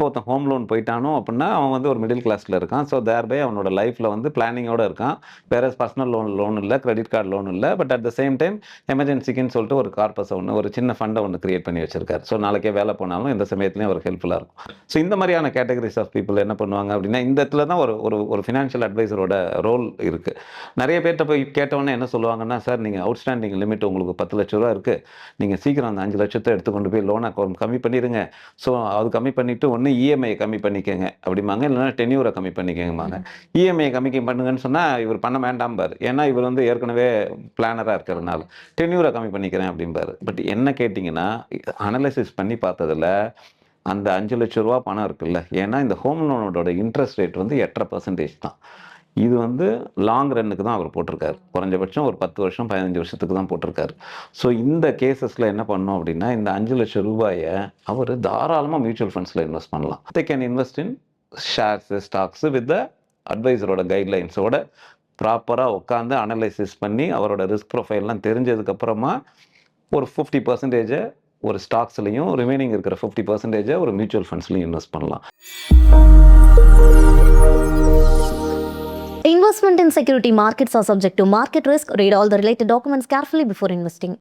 ஒருத்தன் home loan போயிட்டானோ அப்படின்னா அவன் வந்து ஒரு மிடில் கிளாஸில் இருக்கான். ஸோ தேர்பை அவனோட லைஃப்பில் வந்து பிளானிங்கோடு இருக்கான். வேற பர்சனல் லோன் இல்லை, கிரெடிட் கார்டு லோன் இல்லை. But at the same time எமர்ஜென்சிக்குன்னு சொல்லிட்டு ஒரு கார்பஸை ஒன்று, ஒரு சின்ன ஃபண்டை ஒன்று கிரியேட் பண்ணி வச்சிருக்காரு. ஸோ நாளைக்கே வேலை போனாலும் எந்த சமயத்துலையும் அவருக்கு ஹெல்ப்ஃபுல்லாக இருக்கும். ஸோ இந்த மாதிரியான கேட்டகரிஸ் ஆஃப் பீப்புள் என்ன பண்ணுவாங்க அப்படின்னா, இந்த இடத்துல தான் ஒரு ஒரு ஒரு ஃபினான்ஷியல் அட்வைசரோட ரோல் இருக்குது. நிறைய பேர்கிட்ட போய் கேட்டவொன்னே என்ன சொல்லுவாங்கன்னா, சார் நீங்கள் அவுட்ஸ்டாண்டிங் லிமிட் உங்களுக்கு 10 லட்ச ரூபா இருக்குது, நீங்கள் சீக்கிரம் அந்த 5 லட்சத்தை எடுத்துக்கொண்டு போய் லோனை கம்மி பண்ணிடுங்க. ஸோ அது கம்மி பண்ணிவிட்டு ஒன்று இஎம்ஐ கம்மி பண்ணிக்கங்க அப்படிம்பாங்க, இல்லைன்னா டென்யூரை கம்மி பண்ணிக்கங்கம்பாங்க. இஎம்ஐ கம்மி பண்ணுங்கன்னு சொன்னால் இவர் பண்ண வேண்டாம்பார். ஏன்னா இவர் வந்து ஏற்கனவே பிளானராக இருக்கிறதுனால டென்யூரை கம்மி பண்ணிக்கிறேன் அப்படிம்பார். பட் என்ன கேட்டிங்கன்னா, அனலைசிஸ் பண்ணி பார்த்ததில் அந்த 5 லட்ச ரூபா பணம் இருக்குல்ல, ஏன்னா இந்த ஹோம் லோனோட இன்ட்ரெஸ்ட் ரேட் வந்து 8.5% தான். இது வந்து லாங் ரன்னுக்கு தான் அவர் போட்டிருக்காரு. குறைஞ்சபட்சம் ஒரு 10 வருஷம் 15 வருஷத்துக்கு தான் போட்டிருக்காரு. ஸோ இந்த கேசஸில் என்ன பண்ணோம் அப்படின்னா, இந்த 5 லட்சம் ரூபாயை அவர் தாராளமாக மியூச்சுவல் ஃபண்ட்ஸில் இன்வெஸ்ட் பண்ணலாம். They can invest in shares, stocks with the அட்வைசரோட கைட்லைன்ஸோட ப்ராப்பராக உட்காந்து அனலைசிஸ் பண்ணி அவரோட ரிஸ்க் ப்ரொஃபைல்லாம் தெரிஞ்சதுக்கப்புறமா ஒரு 50% ஒரு ஸ்டாக்ஸ்லையும், ரிமைனிங் இருக்கிற 50% ஒரு மியூச்சுவல் ஃபண்ட்ஸ்லையும் இன்வெஸ்ட் பண்ணலாம். Investment in security markets are subject to market risk. Read all the related documents carefully before investing.